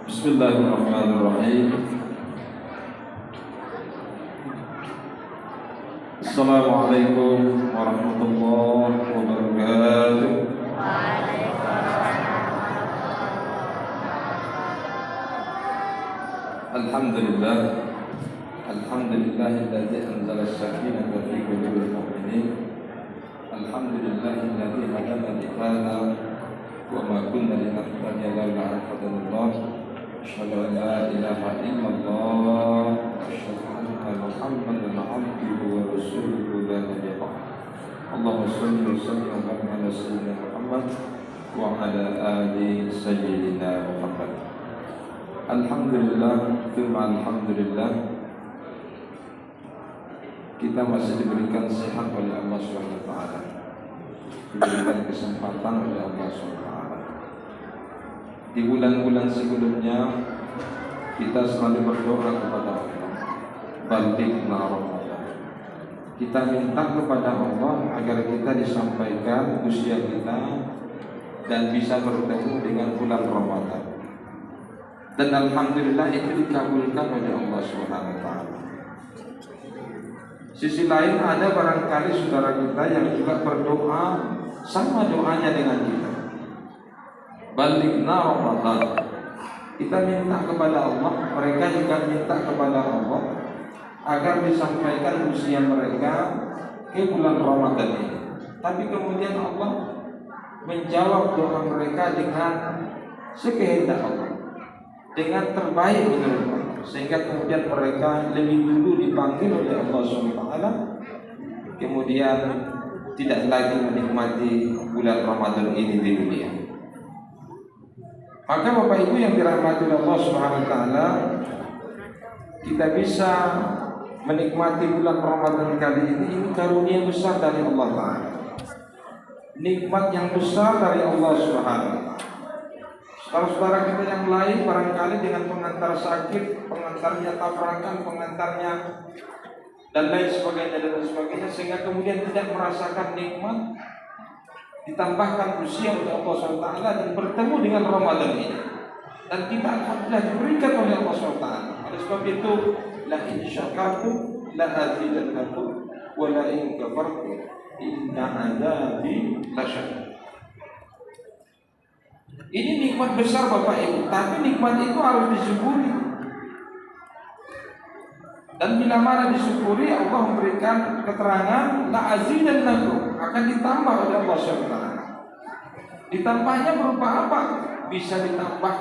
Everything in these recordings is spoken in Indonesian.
Bismillahirrahmanirrahim. Assalamualaikum warahmatullahi wabarakatuh. Alhamdulillah. Alhamdulillahilladzi anzala as-sakinata fi qulubil mu'minin. Alhamdulillahilladzi hadana li hadza wa ma kunna linahtadiya laula an hadanallah. Asyhadu an la ilaha illallah wa asyhadu anna Muhammadan abduhu wa rasuluhu la nabiyya ba'd. Allahumma shalli wa sallim wa barik ala sayyidina Muhammad wa ala ali sayyidina Muhammad. Alhamdulillah, tsumma alhamdulillah, kita masih diberikan sehat oleh Allah Subhanahu wa taala. Diberikan kesempatan oleh Allah Subhanahu wa taala. Di bulan-bulan sebelumnya kita selalu berdoa kepada Allah, balighna Ramadan. Kita minta kepada Allah agar kita disampaikan usia kita dan bisa bertemu dengan bulan Ramadan. Dan alhamdulillah itu dikabulkan oleh Allah Subhanahu wa taala. Sisi lain ada barangkali saudara kita yang juga berdoa sama doanya dengan kita. Balighna Ramadan. Kita minta kepada Allah, mereka juga minta kepada Allah agar disampaikan usia mereka ke bulan Ramadan ini. Tapi kemudian Allah menjawab doa mereka dengan sekehendak Allah, dengan terbaik menurut Allah, sehingga kemudian mereka lebih dulu dipanggil oleh Allah SWT, kemudian tidak lagi menikmati bulan Ramadan ini di dunia. Maka Bapak Ibu yang dirahmati Allah SWT, kita bisa menikmati bulan Ramadan kali ini karunia besar dari Allah Ta'ala, nikmat yang besar dari Allah SWT. Saudara-saudara kita yang lain barangkali dengan pengantar sakit, pengantarnya tabrakan, pengantarnya dan lain sebagainya, sehingga kemudian tidak merasakan nikmat, ditambahkan usia oleh Allah SWT dan bertemu dengan Ramadan ini. Dan kita alhamdulillah diberikan oleh Allah SWT. Oleh sebab itu, la in syakartum la azidannakum wa la in kafartum inna adzabi lasyadid. Ini nikmat besar Bapak Ibu, tapi nikmat itu harus disyukuri. Dan bila mana disyukuri, Allah memberikan keterangan la azidannakum, akan ditambah oleh Allah SWT. Ditambahnya berupa apa? Bisa ditambah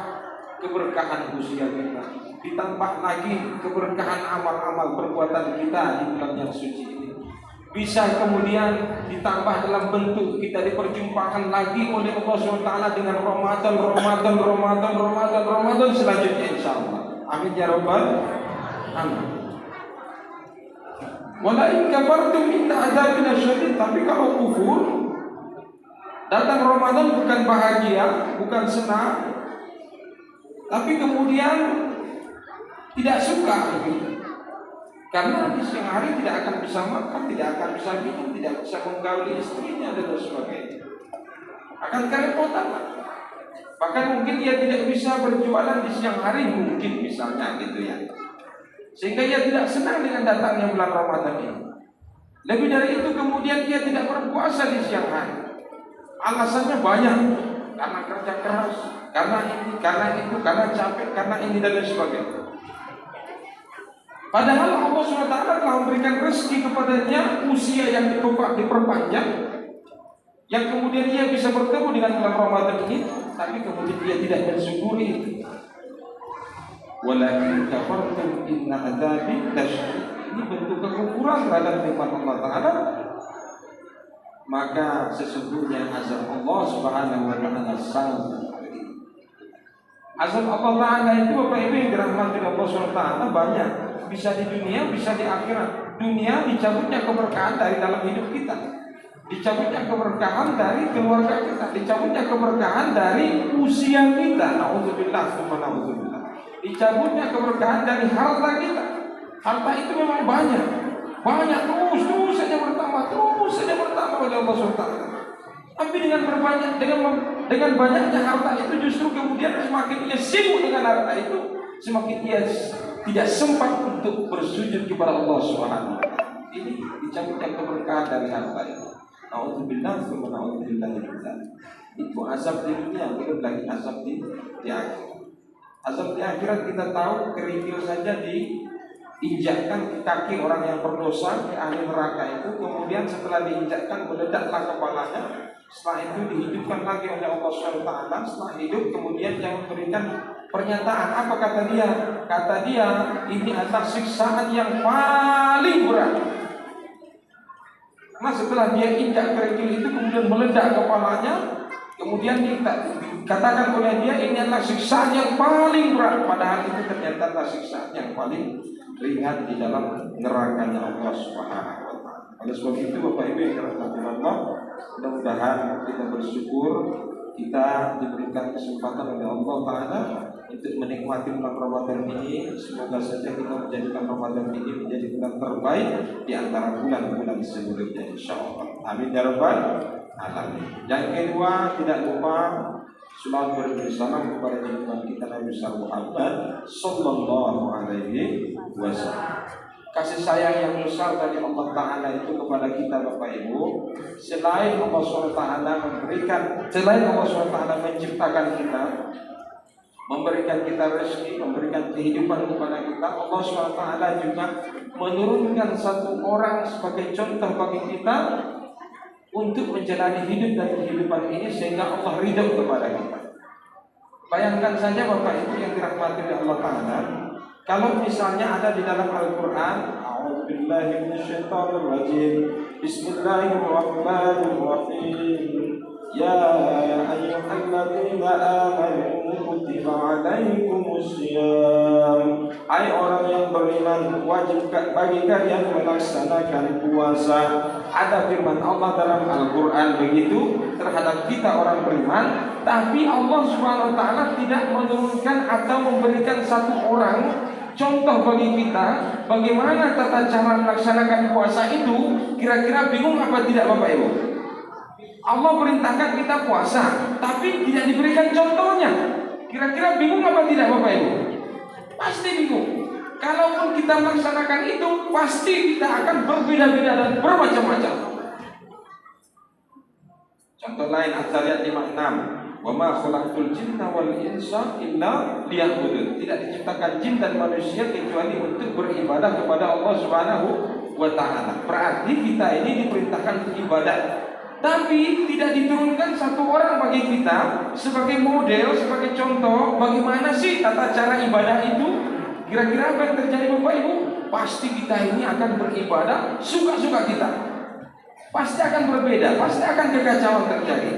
keberkahan usia kita, ditambah lagi keberkahan amal-amal perbuatan kita di bulan yang suci ini. Bisa kemudian ditambah dalam bentuk kita diperjumpakan lagi oleh Allah SWT dengan Ramadan selanjutnya insyaallah. Amin ya rabbal alamin. Wala in kafartum inna adzabina syadid. Tapi kalau kufur, datang Ramadan bukan bahagia, bukan senang, tapi kemudian tidak suka begitu. Karena di siang hari tidak akan bisa makan, tidak akan bisa minum, tidak bisa menggauli istrinya dan sebagainya. Akan kerepotan. Bahkan mungkin dia tidak bisa berjualan di siang hari, mungkin misalnya gitu ya. Sehingga ia tidak senang dengan datangnya bulan Ramadan ini. Lebih dari itu kemudian dia tidak berpuasa di siang hari. Alasannya banyak, karena kerja keras, karena ini, karena itu, karena capek, karena ini dan lain sebagainya. Padahal Allah SWT telah memberikan rezeki kepadanya usia yang diperpanjang, yang kemudian dia bisa bertemu dengan bulan Ramadan ini, tapi kemudian dia tidak bersyukuri itu. Walakin kafartum inna adzabi lasyadid. Ini bentuk kekufuran terhadap nikmat Allah Ta'ala. Maka sesungguhnya azab Allah Subhanahu wa taala sangat pedih. Azab Allah Ta'ala itu Bapak Ibu yang dirahmati Allah SWT banyak. Bisa di dunia, bisa di akhirat. Dunia dicabutnya keberkahan dari dalam hidup kita, dicabutnya keberkahan dari keluarga kita, dicabutnya keberkahan dari usia kita. Nauzubillah, subhanallah. Dicabutnya keberkahan dari harta kita. Harta itu memang banyak terus saja bertambah oleh Allah SWT. Tapi dengan berbanyak, dengan dengan banyaknya harta itu justru kemudian semakin ia sibuk dengan harta itu, semakin ia tidak sempat untuk bersujud kepada Allah Subhanahu wa taala. Ini dicabutkan keberkahan dari harta itu. Nauzubillah wa na'udzubillah min dzalik. Itu azab di dunia, belum lagi azab di akhirat. Azab di akhirat kita tahu kerikil saja diinjakkan ke kaki orang yang berdosa, ke ahli neraka itu, kemudian setelah diinjakkan meledaklah kepalanya. Setelah itu dihidupkan lagi oleh Allah SWT. Setelah hidup kemudian yang memberikan pernyataan. Apa kata dia? Kata dia, ini adalah siksaan yang paling berat. Nah setelah dia injak kerikil itu kemudian meledak kepalanya, kemudian dikatakan oleh dia ini adalah siksaan yang paling berat. Padahal itu ternyata adalah siksaan yang paling ringan di dalam nerakanya Allah Subhanahu wa taala. Oleh sebab itu Bapak Ibu yang dirahmati Allah, mudah-mudahan kita bersyukur kita diberikan kesempatan oleh Allah Taala untuk menikmati bulan Ramadan ini. Semoga saja kita menjadikan Ramadan ini menjadi bulan terbaik di antara bulan-bulan sebelumnya, insyaallah. Amin ya rabbal alamin. Yang kedua, tidak lupa selalu beri salam kepada junjungan kita Nabi Muhammad sallallahu alaihi wasallam. Kasih sayang yang besar dari Allah Ta'ala itu kepada kita Bapak Ibu, selain Allah SWT memberikan, selain Allah SWT menciptakan kita, memberikan kita rezeki, memberikan kehidupan kepada kita, Allah SWT juga menurunkan satu orang sebagai contoh bagi kita untuk menjalani hidup dan kehidupan ini sehingga Allah ridho kepada kita. Bayangkan saja Bapak Ibu yang dirahmati oleh Allah Ta'ala, kalau misalnya ada di dalam Al-Quran, A'udzubillahi minasyaitonirrajim, Bismillahirrahmanirrahim, Ya ayyuhalladzina amanu kutiba alaikumusiyam. Hai orang yang beriman, wajib bagi kalian melaksanakan puasa. Ada firman Allah dalam Al-Quran begitu terhadap kita orang beriman, tapi Allah Subhanahu wa taala tidak menurunkan atau memberikan satu orang contoh bagi kita bagaimana tata cara melaksanakan puasa itu. Kira-kira bingung apa tidak Bapak Ibu? Allah perintahkan kita puasa, tapi tidak diberikan contohnya. Kira-kira bingung apa tidak Bapak Ibu? Pasti bingung. Kalaupun kita melaksanakan itu, pasti kita akan berbeda-beda dan bermacam-macam. Contoh lain, Al-Zariyat 56. Wa ma khalaqtul jinna wal insa illa liya'budun. Tidak diciptakan jin dan manusia kecuali untuk beribadah kepada Allah Subhanahu wa taala. Berarti kita ini diperintahkan beribadah. Tapi tidak diturunkan satu orang bagi kita sebagai model, sebagai contoh bagaimana sih tata cara ibadah itu. Kira-kira apa yang terjadi Bapak Ibu? Pasti kita ini akan beribadah suka-suka kita. Pasti akan berbeda, pasti akan kekacauan terjadi.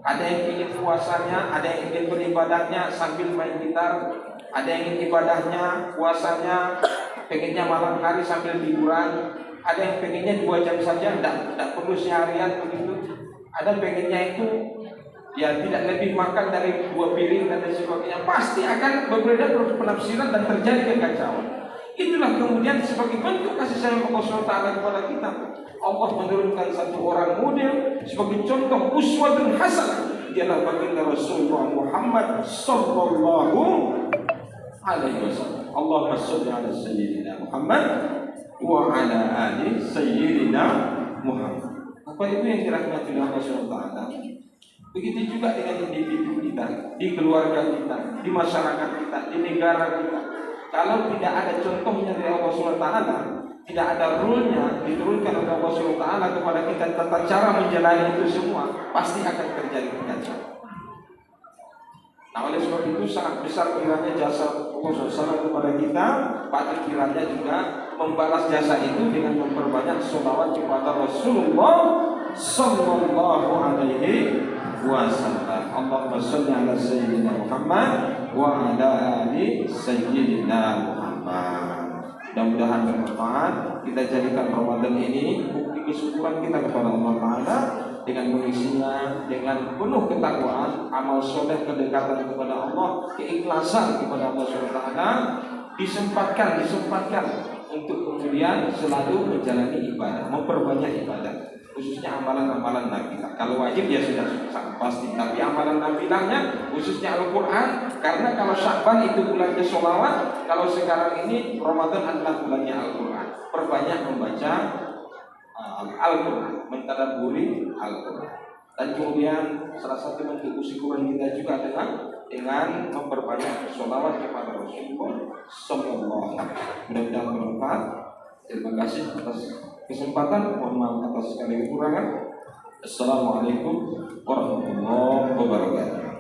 Ada yang ingin puasanya, ada yang ingin beribadahnya sambil main gitar, ada yang ingin ibadahnya, puasanya, pengennya malam hari sambil tiduran, ada yang pengennya 2 jam saja, tidak perlu seharian begitu. Ada pengennya itu ya tidak lebih makan dari 2 piring dan sebagainya. Pasti akan berbeda penafsiran dan terjadi kekacauan. Itulah kemudian sebagai bentuk kasih sayang Allah SWT kepada kita, Allah menurunkan satu orang model sebagai contoh uswatun hasanah. Dialah baginda Rasulullah Muhammad sallallahu alaihi wasallam. Allahumma shalli ala sayyidina Muhammad wa ala ali sayyidina Muhammad. Bapak Ibu yang dirahmati Allah SWT, begitu juga dengan individu kita, di keluarga kita, di masyarakat kita, di negara kita. Kalau tidak ada contohnya dari Allah SWT, tidak ada rule-nya diturunkan oleh Allah SWT kepada kita tata cara menjalani itu semua, pasti akan terjadi kekacauan. Nah oleh sebab itu sangat besar kiranya jasa Allah SWT kepada kita. Patut kiranya juga membalas jasa itu dengan memperbanyak sholawat kepada Rasulullah sallallahu alaihi wasallam. Allahumma shalli ala sayyidina Muhammad wa ala ali sayyidina Muhammad. Mudah-mudahan bermanfaat. Kita jadikan Ramadan ini bukti kesyukuran kita kepada Allah Ta'ala dengan mengisinya dengan penuh ketakwaan, amal soleh, kedekatan kepada Allah, keikhlasan kepada Allah SWT, disempatkan untuk kemudian selalu menjalani ibadah, memperbanyak ibadah. khususnya amalan-amalan nafilah. Kalau wajib ya sudah sangat pasti, tapi amalan nafilahnya khususnya Al-Quran, karena kalau Sya'ban itu bulannya sholawat, kalau sekarang ini Ramadan adalah bulannya Al-Quran. Perbanyak membaca Al-Quran, mentadabburi Al-Quran. Dan kemudian salah satu bentuk kesyukuran kita juga adalah dengan memperbanyak sholawat kepada Rasulullah Sallallahu Alaihi Wasallam. Mudah-mudahan bermanfaat. Terima kasih atas kesempatan. Mohon maaf atas segala kekurangan. Assalamualaikum warahmatullahi wabarakatuh.